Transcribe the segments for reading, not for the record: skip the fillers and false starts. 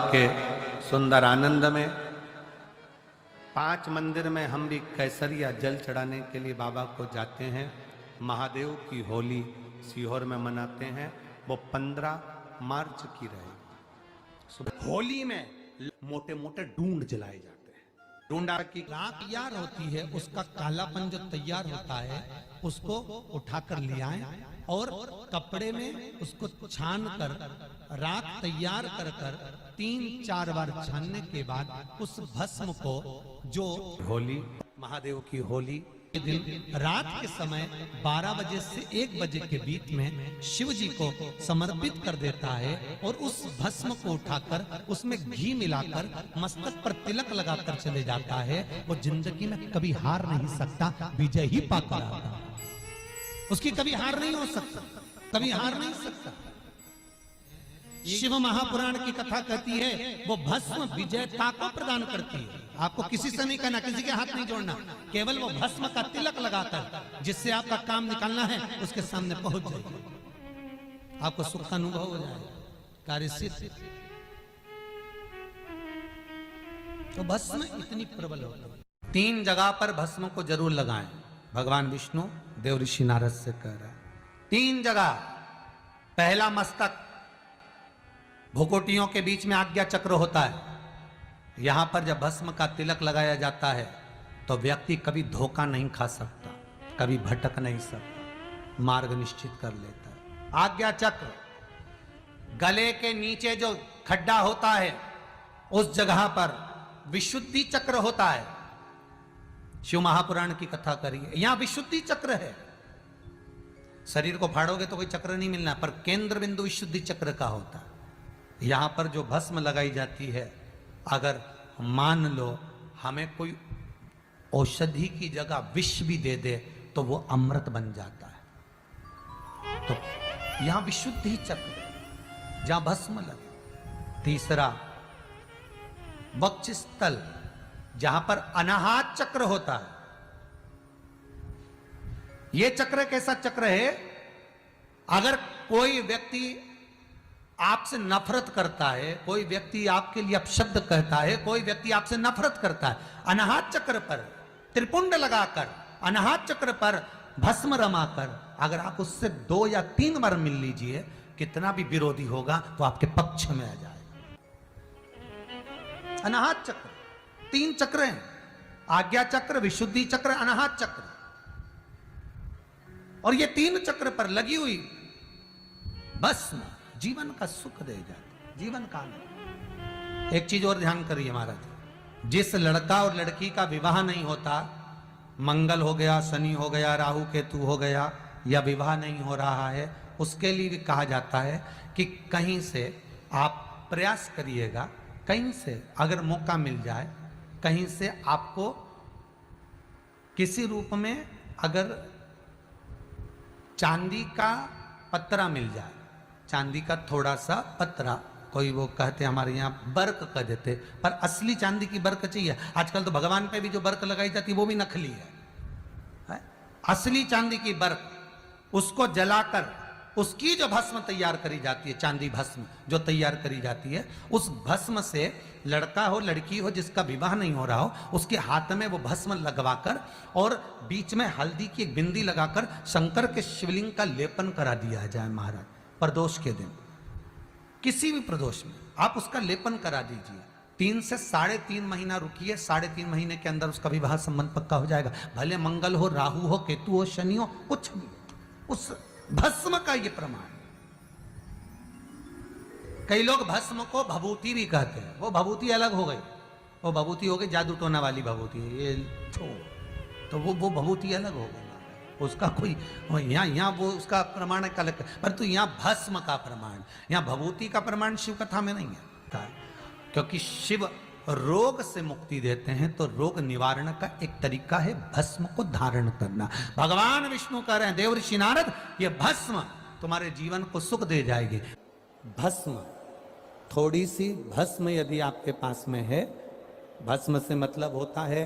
के सुंदर आनंद में 5 मंदिर में हम भी केसरिया जल चढ़ाने के लिए बाबा को जाते हैं। महादेव की होली सीहोर में मनाते हैं, वो 15 मार्च की रहेगी। होली में मोटे मोटे ढूंढ जलाए जाते हैं। ढूंढा की राख तैयार होती है, उसका कालापन जो तैयार होता है उसको उठाकर ले आए और कपड़े में उसको छान कर राख तैयार कर कर 3-4 बार छानने के बाद उस भस्म को जो होली महादेव की होली के दिन रात के समय 12 बजे से 1 बजे के बीच में शिव जी को समर्पित कर देता है और उस भस्म को उठाकर उसमें घी मिलाकर मस्तक पर तिलक लगाकर चले जाता है। वो जिंदगी में कभी हार नहीं सकता, विजय ही पाकर आता है। उसकी कभी हार नहीं हो सकता, कभी हार नहीं सकता। शिव महापुराण की कथा कहती है वो भस्म विजयता को प्रदान करती है। आपको किसी से नहीं करना, किसी के हाथ नहीं जोड़ना, केवल वो भस्म का तिलक लगाकर जिससे आपका काम निकालना है उसके सामने पहुंच जाइए, आपको सुख का अनुभव हो जाए, कार्य सिद्ध। तो भस्म इतनी प्रबल होती है। 3 जगह पर भस्म को जरूर लगाएं। भगवान विष्णु देव ऋषि नारद से कह रहा है 3 जगह। पहला मस्तक, भुकोटियों के बीच में आज्ञा चक्र होता है। यहां पर जब भस्म का तिलक लगाया जाता है तो व्यक्ति कभी धोखा नहीं खा सकता, कभी भटक नहीं सकता, मार्ग निश्चित कर लेता है। आज्ञा चक्र, गले के नीचे जो खड्डा होता है उस जगह पर विशुद्धि चक्र होता है। शिव महापुराण की कथा करिए, यहां विशुद्धि चक्र है। शरीर को फाड़ोगे तो कोई चक्र नहीं मिलना, पर केंद्र बिंदु विशुद्धि चक्र का होता है। यहां पर जो भस्म लगाई जाती है, अगर मान लो हमें कोई औषधि की जगह विष भी दे दे तो वो अमृत बन जाता है। तो यहां विशुद्धि चक्र, जहां भस्म लगे। तीसरा, वक्षस्थल, जहां पर अनाहत चक्र होता है। यह चक्र कैसा चक्र है? अगर कोई व्यक्ति आपसे नफरत करता है, कोई व्यक्ति आपके लिए अपशब्द कहता है, कोई व्यक्ति आपसे नफरत करता है, अनाहत चक्र पर त्रिपुंड लगाकर, अनाहत चक्र पर भस्म रमाकर अगर आप उससे 2 या 3 बार मिल लीजिए, कितना भी विरोधी होगा वो आपके पक्ष में आ जाएगा। अनाहत चक्र 3 चक्र हैं, आज्ञा चक्र, विशुद्धि चक्र, अनाहत चक्र। और ये 3 चक्र पर लगी हुई भस्म जीवन का सुख दे जाती, जीवन का आनंद। एक चीज और ध्यान करिए महाराज, जिस लड़का और लड़की का विवाह नहीं होता, मंगल हो गया, शनि हो गया, राहु केतु हो गया, या विवाह नहीं हो रहा है, उसके लिए भी कहा जाता है कि कहीं से आप प्रयास करिएगा, कहीं से अगर मौका मिल जाए, कहीं से आपको किसी रूप में अगर चांदी का पत्रा मिल जाए, चांदी का थोड़ा सा पत्रा, कोई वो कहते हमारे यहाँ बर्क कह देते, पर असली चांदी की बर्क चाहिए। आजकल तो भगवान पे भी जो बर्क लगाई जाती है वो भी नकली है। असली चांदी की बर्क, उसको जलाकर उसकी जो भस्म तैयार करी जाती है, चांदी भस्म जो तैयार करी जाती है, उस भस्म से लड़का हो लड़की हो जिसका विवाह नहीं हो रहा हो, उसके हाथ में वो भस्म लगवाकर और बीच में हल्दी की एक बिंदी लगाकर शंकर के शिवलिंग का लेपन करा दिया जाए महाराज। प्रदोष के दिन, किसी भी प्रदोष में आप उसका लेपन करा दीजिए। 3 से 3.5 महीना रुकिए, 3.5 महीने के अंदर उसका विवाह संबंध पक्का हो जाएगा। भले मंगल हो, राहु हो, केतु हो, शनि हो, कुछ भी, उस भस्म का ये प्रमाण। कई लोग भस्म को भभूति भी कहते हैं, वो भभूति अलग हो गई, वो भभूति हो गई जादू टोना वाली भभूति, ये तो वो भभूति अलग हो गई, उसका कोई यहाँ वो उसका प्रमाण का अलग, परंतु यहाँ भस्म का प्रमाण, यहाँ भभूति का प्रमाण शिव कथा में नहीं है। क्योंकि शिव रोग से मुक्ति देते हैं, तो रोग निवारण का एक तरीका है भस्म को धारण करना। भगवान विष्णु कह रहे हैं देव ऋषि नारद, ये भस्म तुम्हारे जीवन को सुख दे जाएगी। भस्म, थोड़ी सी भस्म यदि आपके पास में है, भस्म से मतलब होता है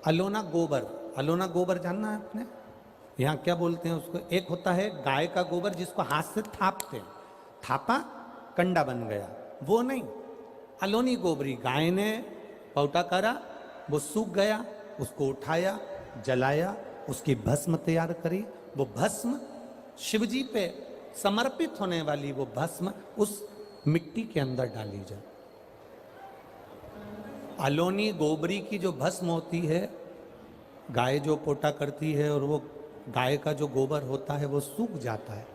अलोना गोबर। अलोना गोबर जानना है आपने? यहाँ क्या बोलते हैं उसको? एक होता है गाय का गोबर जिसको हाथ से थापते हैं, थापा कंडा बन गया, वो नहीं। अलोनी गोबरी गाय ने पौटा करा, वो सूख गया, उसको उठाया, जलाया, उसकी भस्म तैयार करी। वो भस्म शिवजी पे समर्पित होने वाली वो भस्म उस मिट्टी के अंदर डाली जाए। अलोनी गोबरी की जो भस्म होती है, गाय जो पोटा करती है और वो गाय का जो गोबर होता है वो सूख जाता है।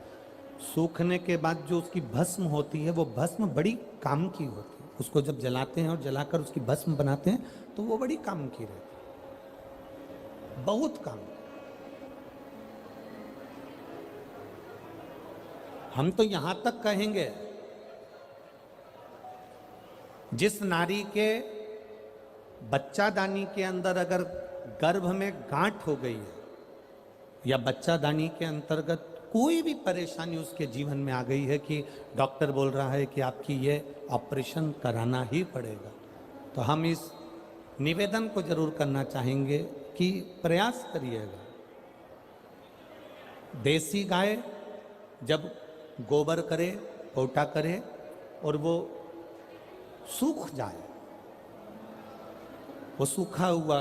सूखने के बाद जो उसकी भस्म होती है वो भस्म बड़ी काम की होती है। उसको जब जलाते हैं और जलाकर उसकी भस्म बनाते हैं तो वो बड़ी काम की रहती है, बहुत काम। हम तो यहां तक कहेंगे, जिस नारी के बच्चादानी के अंदर अगर गर्भ में गांठ हो गई है या बच्चादानी के अंतर्गत कोई भी परेशानी उसके जीवन में आ गई है कि डॉक्टर बोल रहा है कि आपकी ये ऑपरेशन कराना ही पड़ेगा, तो हम इस निवेदन को जरूर करना चाहेंगे कि प्रयास करिएगा। देसी गाय जब गोबर करे, पोटा करे और वो सूख जाए, वो सूखा हुआ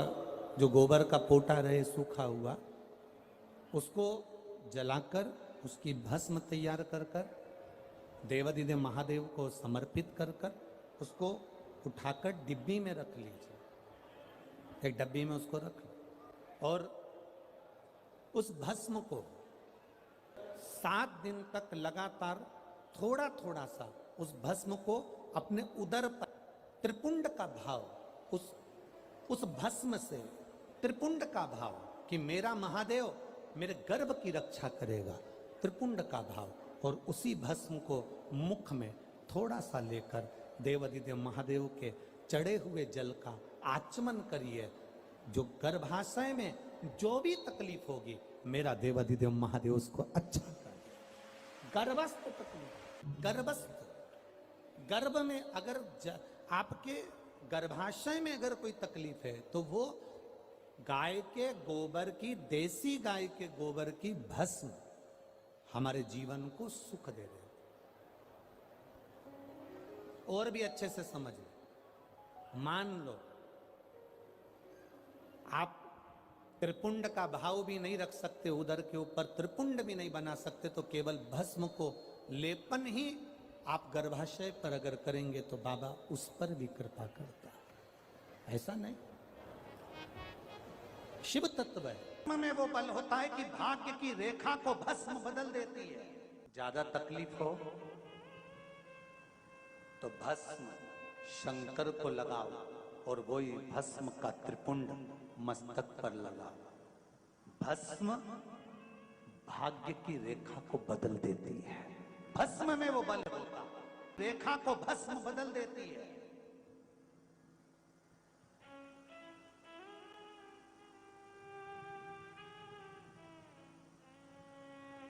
जो गोबर का पोटा रहे सूखा हुआ, उसको जलाकर उसकी भस्म तैयार कर कर देवाधिदेव महादेव को समर्पित कर कर उसको उठाकर डिब्बी में रख लीजिए। एक डब्बी में उसको रख लो और उस भस्म को 7 दिन तक लगातार थोड़ा थोड़ा सा उस भस्म को अपने उदर पर त्रिपुंड का भाव, उस भस्म से त्रिपुंड का भाव कि मेरा महादेव मेरे गर्भ की रक्षा करेगा, त्रिपुंड का भाव, और उसी भस्म को मुख में थोड़ा सा लेकर देवाधिदेव महादेव के चढ़े हुए जल का आचमन करिए। जो गर्भाशय में जो भी तकलीफ होगी मेरा देवाधिदेव महादेव उसको अच्छा कर। गर्भस्थ तकलीफ, गर्भ में अगर आपके गर्भाशय में अगर कोई तकलीफ है तो वो गाय के गोबर की, देसी गाय के गोबर की भस्म हमारे जीवन को सुख दे रहे। और भी अच्छे से समझ लो, मान लो आप त्रिपुंड का भाव भी नहीं रख सकते, उदर के ऊपर त्रिपुंड भी नहीं बना सकते, तो केवल भस्म को लेपन ही आप गर्भाशय पर अगर करेंगे तो बाबा उस पर भी कृपा करता है। ऐसा नहीं, शिव तत्व है में वो बल होता है कि भाग्य की रेखा को भस्म बदल देती है। ज्यादा तकलीफ हो तो भस्म शंकर को लगाओ और वही भस्म का त्रिपुंड मस्तक पर लगाओ। भस्म भाग्य की रेखा को बदल देती है। भस्म में वो बल होता है, रेखा को भस्म बदल देती है।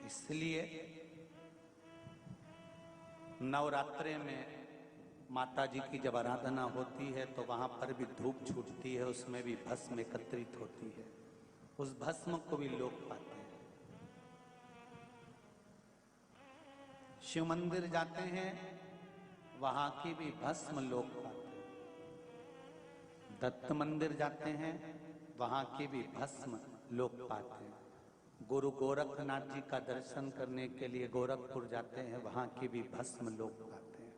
इसलिए नवरात्रे में माता जी की जब आराधना होती है तो वहां पर भी धूप छूटती है, उसमें भी भस्म एकत्रित होती है, उस भस्म को भी लोग पाते हैं। शिव मंदिर जाते हैं, वहां की भी भस्म लोग पाते हैं। दत्त मंदिर जाते हैं, वहां की भी भस्म लोग पाते हैं। गुरु गोरखनाथ जी का दर्शन करने के लिए गोरखपुर जाते हैं, वहां की भी भस्म लोग पाते हैं।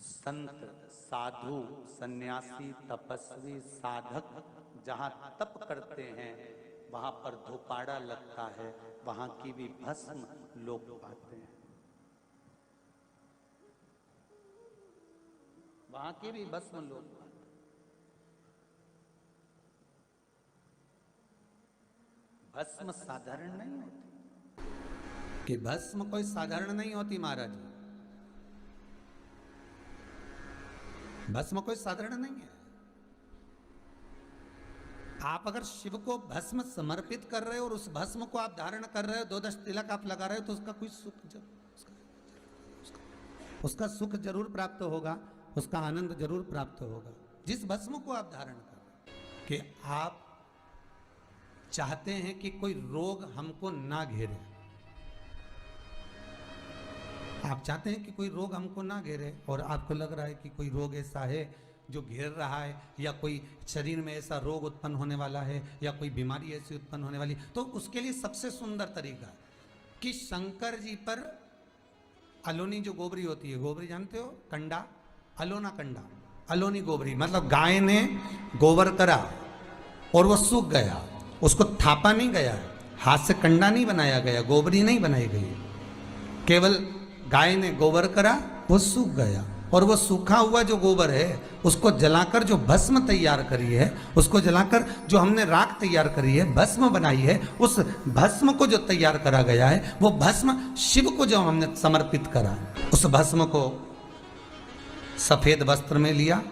संत, साधु, सन्यासी, तपस्वी, साधक जहां तप करते हैं वहां पर धूपाड़ा लगता है, वहां की भी भस्म लोग पाते हैं। वहां की भी भस्म लोग पाते हैं। भस्म साधारण नहीं होती, कि भस्म कोई साधारण नहीं होती महाराज, भस्म कोई साधारण नहीं है। आप अगर शिव को भस्म समर्पित कर रहे हो और उस भस्म को आप धारण कर रहे हो, 2-10 तिलक आप लगा रहे हो, तो उसका कोई सुख उसका सुख जरूर प्राप्त होगा, उसका आनंद जरूर प्राप्त होगा। जिस भस्म को आप धारण कर रहे हो, कि आप चाहते हैं कि कोई रोग हमको ना घेरे, आप चाहते हैं कि कोई रोग हमको ना घेरे, और आपको लग रहा है कि कोई रोग ऐसा है जो घेर रहा है, या कोई शरीर में ऐसा रोग उत्पन्न होने वाला है, या कोई बीमारी ऐसी उत्पन्न होने वाली, तो उसके लिए सबसे सुंदर तरीका कि शंकर जी पर अलोनी जो गोबरी होती है, गोबरी जानते हो, कंडा, अलोना कंडा, अलोनी गोबरी, मतलब गाय ने गोबर करा और वो सूख गया, उसको थापा नहीं गया, हाथ से कंडा नहीं बनाया गया, गोबरी नहीं बनाई गई, केवल गाय ने गोबर करा, वो सूख गया, और वो सूखा हुआ जो गोबर है उसको जलाकर जो भस्म तैयार करी है, उसको जलाकर जो हमने राख तैयार करी है, भस्म बनाई है, उस भस्म को जो तैयार करा गया है, वो भस्म शिव को जो हमने समर्पित करा, उस भस्म को सफेद वस्त्र में लिया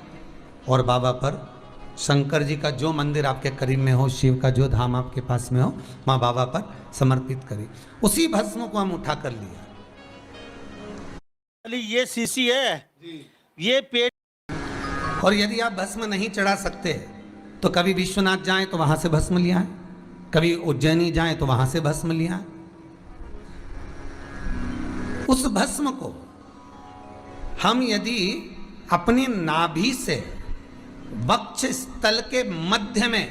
और बाबा पर, शंकर जी का जो मंदिर आपके करीब में हो, शिव का जो धाम आपके पास में हो, वहां बाबा पर समर्पित करी। उसी भस्म को हम उठा कर लिया। ये शीशी है, ये पेट। और यदि आप भस्म नहीं चढ़ा सकते तो कभी विश्वनाथ जाएं तो वहां से भस्म लिया है, कभी उज्जैनी जाएं तो वहां से भस्म लिया है। उस भस्म को हम यदि अपनी नाभि से वक्ष स्थल के मध्य में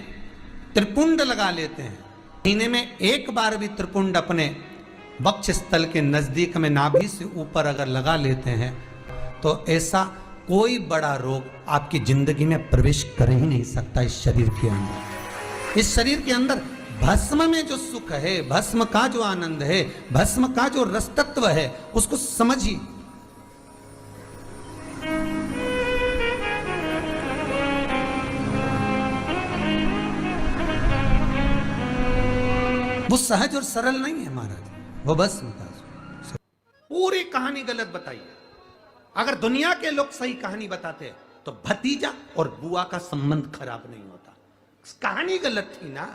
त्रिपुंड लगा लेते हैं, महीने में एक बार भी त्रिपुंड अपने वक्ष स्थल के नजदीक में नाभि से ऊपर अगर लगा लेते हैं, तो ऐसा कोई बड़ा रोग आपकी जिंदगी में प्रवेश कर ही नहीं सकता। इस शरीर के अंदर, इस शरीर के अंदर भस्म में जो सुख है, भस्म का जो आनंद है, भस्म का जो रस तत्व है, उसको समझिए। वो सहज और सरल नहीं है महाराज, वो बस पूरी कहानी गलत बताई है। अगर दुनिया के लोग सही कहानी बताते तो भतीजा और बुआ का संबंध खराब नहीं होता। कहानी गलत थी ना।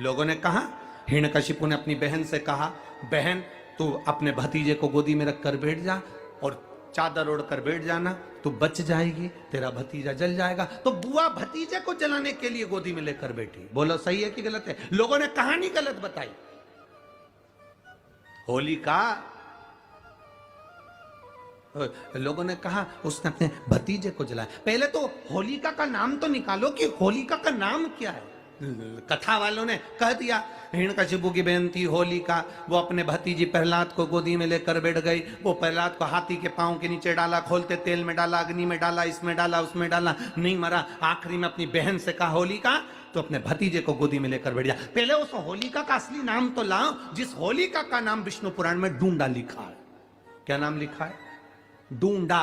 लोगों ने कहा, हिरण्यकशिपु ने अपनी बहन से कहा, बहन तू अपने भतीजे को गोदी में रख कर बैठ जा और चादर ओढ़ कर बैठ जाना, तू बच जाएगी, तेरा भतीजा जल जाएगा। तो बुआ भतीजे को जलाने के लिए गोदी में लेकर बैठी। बोलो सही है कि गलत है? लोगों ने कहानी गलत बताई। होलिका, लोगों ने कहा उसने अपने भतीजे को जलाया। पहले तो होलिका का नाम तो निकालो कि होलिका का नाम क्या है। कथा वालों ने कह दिया हिरण्यकशिपु की बहन थी होलिका, वो अपने भतीजी प्रहलाद को गोदी में लेकर बैठ गई। वो प्रहलाद को हाथी के पांव के नीचे डाला, खोलते तेल में डाला, अग्नि में डाला, इसमें डाला, उसमें डाला, नहीं मरा। आखिरी में अपनी बहन से कहा होलिका, तो अपने भतीजे को गोदी में लेकर बैठ गया। पहले उस होलिका का असली नाम तो लाओ, जिस होलिका का नाम विष्णु पुराण में डूंडा लिखा है। क्या नाम लिखा है? डूंडा।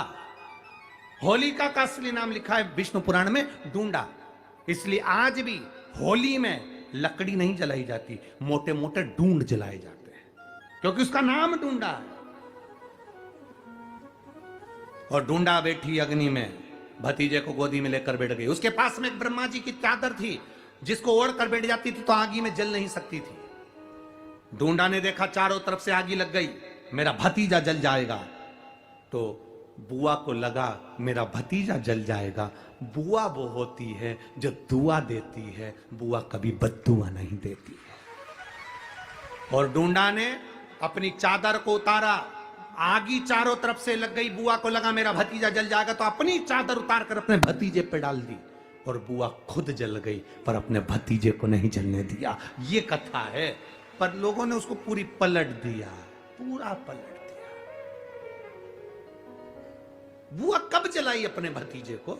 होलिका का असली नाम लिखा है विष्णु पुराण में डूंडा। इसलिए आज भी होली में लकड़ी नहीं जलाई जाती, मोटे मोटे ढूंढ जलाए जाते हैं, क्योंकि उसका नाम ढूंढा है। और ढूंढा बैठी अग्नि में, भतीजे को गोदी में लेकर बैठ गई। उसके पास में एक ब्रह्मा जी की चादर थी, जिसको ओढ़ कर बैठ जाती थी तो आगी में जल नहीं सकती थी। ढूंढा ने देखा चारों तरफ से आगी लग गई, मेरा भतीजा जल जाएगा। तो बुआ को लगा मेरा भतीजा जल जाएगा। बुआ वो होती है जो दुआ देती है, बुआ कभी बद्दुआ नहीं देती। और डूंडा ने अपनी चादर को उतारा, आगी चारों तरफ से लग गई। बुआ को लगा मेरा भतीजा जल जाएगा, तो अपनी चादर उतार कर अपने भतीजे पे डाल दी, और बुआ खुद जल गई पर अपने भतीजे को नहीं जलने दिया। ये कथा है, पर लोगों ने उसको पूरी पलट दिया, पूरा पलट दिया। बुआ कब जलाई अपने भतीजे को?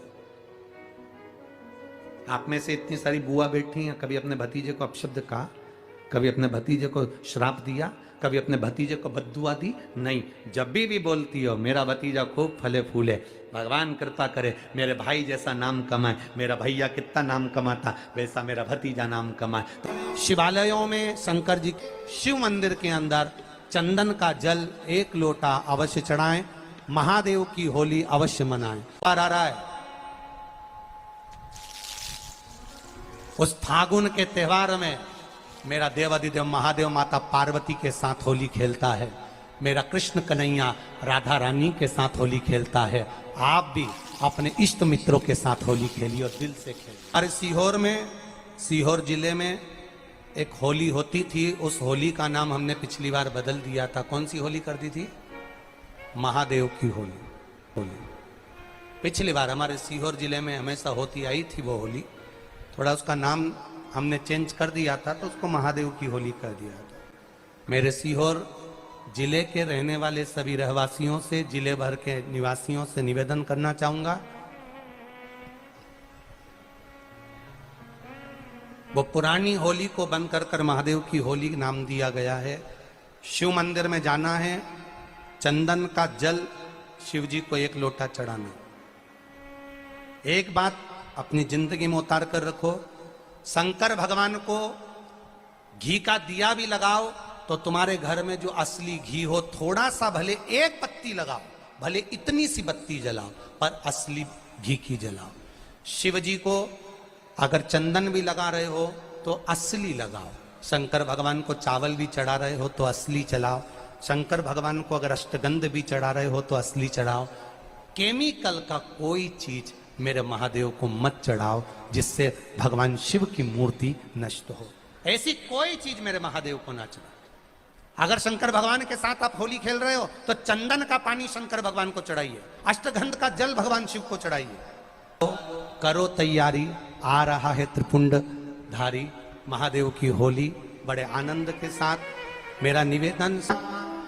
आप में से इतनी सारी बुआ बैठी हैं, कभी अपने भतीजे को अपशब्द कहा? कभी अपने भतीजे को श्राप दिया? कभी अपने भतीजे को बद्दुआ दी? नहीं। जब भी बोलती हो मेरा भतीजा खूब फले फूले, भगवान कृपा करे मेरे भाई जैसा नाम कमाए, मेरा भैया कितना नाम कमाता वैसा मेरा भतीजा नाम कमाए। तो शिवालयों में शंकर जी शिव मंदिर के अंदर चंदन का जल 1 लोटा अवश्य चढ़ाएं, महादेव की होली अवश्य मनाएं। आ रहा है उस फागुन के त्योहार में मेरा देवाधिदेव महादेव माता पार्वती के साथ होली खेलता है, मेरा कृष्ण कन्हैया राधा रानी के साथ होली खेलता है। आप भी अपने इष्ट मित्रों के साथ होली खेलिए और दिल से खेलिए। अरे सीहोर जिले में एक होली होती थी, उस होली का नाम हमने पिछली बार बदल दिया था। कौन सी होली कर दी थी? महादेव की होली। होली पिछली बार हमारे सीहोर जिले में हमेशा होती आई थी वो होली, थोड़ा उसका नाम हमने चेंज कर दिया था तो उसको महादेव की होली कर दिया था। मेरे सीहोर जिले के रहने वाले सभी रहवासियों से, जिले भर के निवासियों से निवेदन करना चाहूंगा, वो पुरानी होली को बंद कर महादेव की होली नाम दिया गया है। शिव मंदिर में जाना है, चंदन का जल शिव जी को 1 लोटा चढ़ाना। एक बात अपनी जिंदगी में उतार कर रखो, शंकर भगवान को घी का दिया भी लगाओ तो तुम्हारे घर में जो असली घी हो, थोड़ा सा भले 1 पत्ती लगाओ, भले इतनी सी बत्ती जलाओ, पर असली घी की जलाओ। शिव जी को अगर चंदन भी लगा रहे हो तो असली लगाओ। शंकर भगवान को चावल भी चढ़ा रहे हो तो असली चढ़ाओ। शंकर भगवान को अगर अष्टगंध भी चढ़ा रहे हो तो असली चढ़ाओ। केमिकल का कोई चीज मेरे महादेव को मत चढ़ाओ जिससे भगवान शिव की मूर्ति नष्ट हो। ऐसी कोई चीज मेरे महादेव को ना चढ़ाओ। अगर शंकर भगवान के साथ आप होली खेल रहे हो तो चंदन का पानी शंकर भगवान को चढ़ाइए, अष्टगंध का जल भगवान शिव को चढ़ाइए। तो करो तैयारी, आ रहा है त्रिपुंड धारी महादेव की होली। बड़े आनंद के साथ मेरा निवेदन,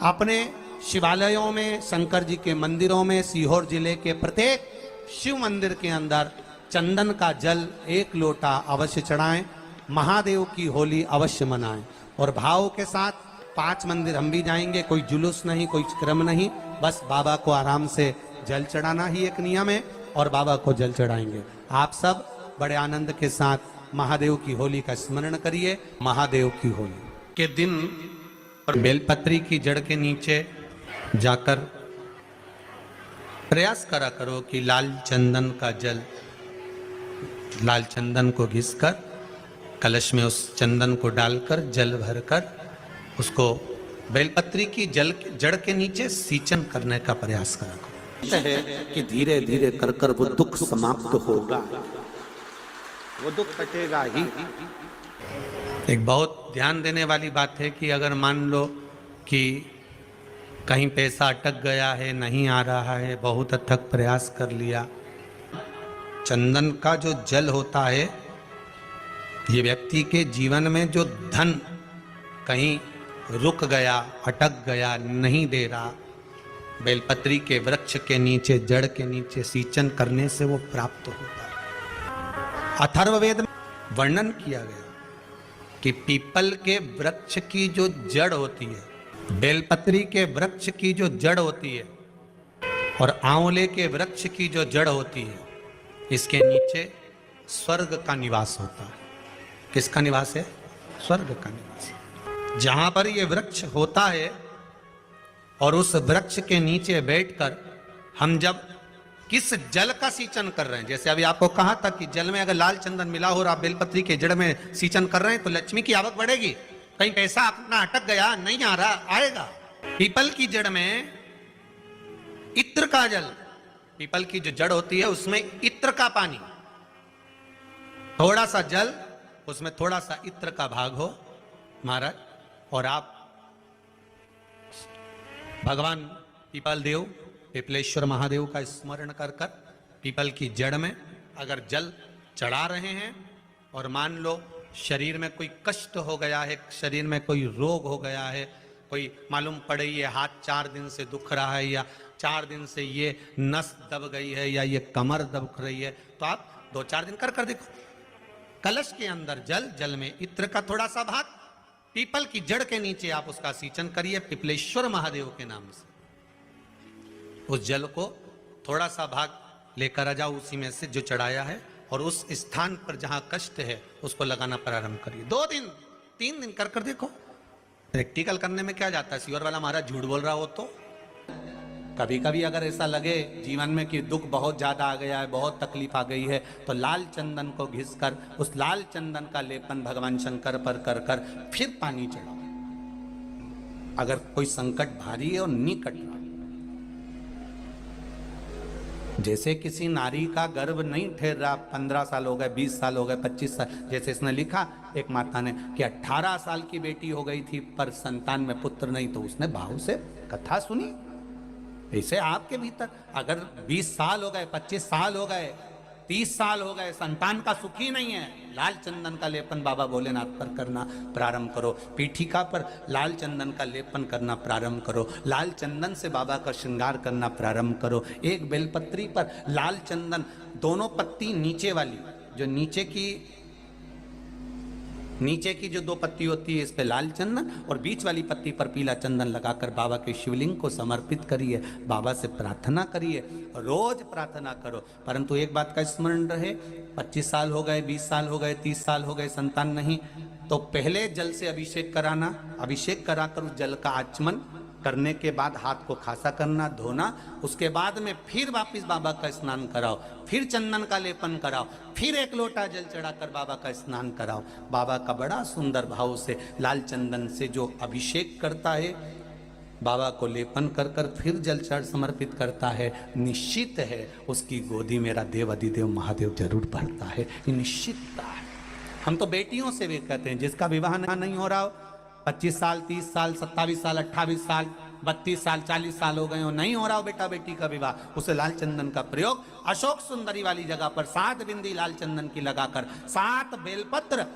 अपने शिवालयों में, शंकर जी के मंदिरों में, सीहोर जिले के प्रत्येक शिव मंदिर के अंदर चंदन का जल 1 लोटा अवश्य चढ़ाएं, महादेव की होली अवश्य मनाएं। और भाव के साथ 5 मंदिर हम भी जाएंगे, कोई जुलूस नहीं, कोई क्रम नहीं, बस बाबा को आराम से जल चढ़ाना ही एक नियम है और बाबा को जल चढ़ाएंगे। आप सब बड़े आनंद के साथ महादेव की होली का स्मरण करिए। महादेव की होली के दिन और बेलपत्री की जड़ के नीचे जाकर प्रयास करा करो कि लाल चंदन का जल, लाल चंदन को घिसकर कलश में उस चंदन को डालकर जल भरकर उसको बेलपत्री की जड़ के नीचे सींचन करने का प्रयास करा करो। है कि धीरे धीरे कर कर वो दुख समाप्त होगा, वो दुख कटेगा ही। एक बहुत ध्यान देने वाली बात है कि अगर मान लो कि कहीं पैसा अटक गया है, नहीं आ रहा है, बहुत अथक प्रयास कर लिया, चंदन का जो जल होता है ये व्यक्ति के जीवन में जो धन कहीं रुक गया, अटक गया, नहीं दे रहा, बेलपत्री के वृक्ष के नीचे, जड़ के नीचे सींचन करने से वो प्राप्त होता है। अथर्ववेद में वर्णन किया गया कि पीपल के वृक्ष की जो जड़ होती है, बेलपत्री के वृक्ष की जो जड़ होती है और आंवले के वृक्ष की जो जड़ होती है, इसके नीचे स्वर्ग का निवास होता है। किसका निवास है? स्वर्ग का निवास। जहां पर ये वृक्ष होता है और उस वृक्ष के नीचे बैठकर हम जब किस जल का सींचन कर रहे हैं, जैसे अभी आपको कहा था कि जल में अगर लाल चंदन मिला हो और आप बेलपत्री के जड़ में सींचन कर रहे हैं तो लक्ष्मी की आवक बढ़ेगी। कहीं पैसा अपना अटक गया, नहीं आ रहा, आएगा। पीपल की जड़ में इत्र का जल, पीपल की जो जड़ होती है उसमें इत्र का पानी, थोड़ा सा जल, उसमें थोड़ा सा इत्र का भाग हो महाराज, और आप भगवान पीपल देव, पिपलेश्वर महादेव का स्मरण कर कर पीपल की जड़ में अगर जल चढ़ा रहे हैं और मान लो शरीर में कोई कष्ट हो गया है, शरीर में कोई रोग हो गया है, कोई मालूम पड़े ये हाथ 4 दिन से दुख रहा है या 4 दिन से ये नस दब गई है या ये कमर दब रही है, तो आप 2-4 दिन कर कर देखो। कलश के अंदर जल, जल में इत्र का थोड़ा सा भाग, पीपल की जड़ के नीचे आप उसका सींचन करिए पिपलेश्वर महादेव के नाम से। उस जल को थोड़ा सा भाग लेकर आ जाओ उसी में से जो चढ़ाया है, और उस स्थान पर जहां कष्ट है उसको लगाना प्रारंभ करिए। 2 दिन 3 दिन कर कर देखो। प्रैक्टिकल करने में क्या जाता है? सीवर वाला महाराज झूठ बोल रहा हो तो कभी कभी अगर ऐसा लगे जीवन में कि दुख बहुत ज्यादा आ गया है, बहुत तकलीफ आ गई है, तो लाल चंदन को घिसकर उस लाल चंदन का लेपन भगवान शंकर पर कर कर फिर पानी चढ़ाओ। अगर कोई संकट भारी है और निकट रहा, जैसे किसी नारी का गर्भ नहीं ठहर रहा, 15 साल हो गए, 20 साल हो गए, 25 साल, जैसे इसने लिखा एक माता ने कि 18 साल की बेटी हो गई थी पर संतान में पुत्र नहीं, तो उसने भाव से कथा सुनी, ऐसे आपके भीतर अगर 20 साल हो गए, 25 साल हो गए, 30 साल हो गए, संतान का सुख ही नहीं है, लाल चंदन का लेपन बाबा भोलेनाथ पर करना प्रारंभ करो। पीठिका पर लाल चंदन का लेपन करना प्रारंभ करो। लाल चंदन से बाबा का श्रृंगार करना प्रारंभ करो। एक बेलपत्री पर लाल चंदन, दोनों पत्ती नीचे वाली, जो नीचे की जो 2 पत्ती होती है इस पे लाल चंदन, और बीच वाली पत्ती पर पीला चंदन लगाकर बाबा के शिवलिंग को समर्पित करिए। बाबा से प्रार्थना करिए, रोज प्रार्थना करो। परंतु एक बात का स्मरण रहे, 25 साल हो गए, 20 साल हो गए, 30 साल हो गए, संतान नहीं, तो पहले जल से अभिषेक कराना। अभिषेक कराकर उस जल का आचमन करने के बाद हाथ को खासा करना, धोना। उसके बाद में फिर वापिस बाबा का स्नान कराओ, फिर चंदन का लेपन कराओ, फिर 1 लोटा जल चढ़ाकर बाबा का स्नान कराओ। बाबा का बड़ा सुंदर भाव से लाल चंदन से जो अभिषेक करता है, बाबा को लेपन कर कर फिर जल चढ़ समर्पित करता है, निश्चित है उसकी गोदी मेरा देव अधिदेव महादेव जरूर भरता है। ये निश्चितता है। हम तो बेटियों से भी कहते हैं, जिसका विवाह नहीं हो रहा हो, 25 साल, 30 साल, 27 साल, 28 साल, 32 साल, 40 साल हो गए हो, नहीं हो रहा हो बेटा बेटी का विवाह, उसे लाल चंदन का प्रयोग अशोक सुंदरी वाली जगह पर 7 बिंदी लाल चंदन की लगाकर 7 बेलपत्र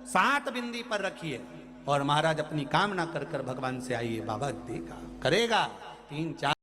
7 बिंदी पर रखिए और महाराज अपनी कामना कर कर भगवान से आइए। बाबा देगा, करेगा। 3-4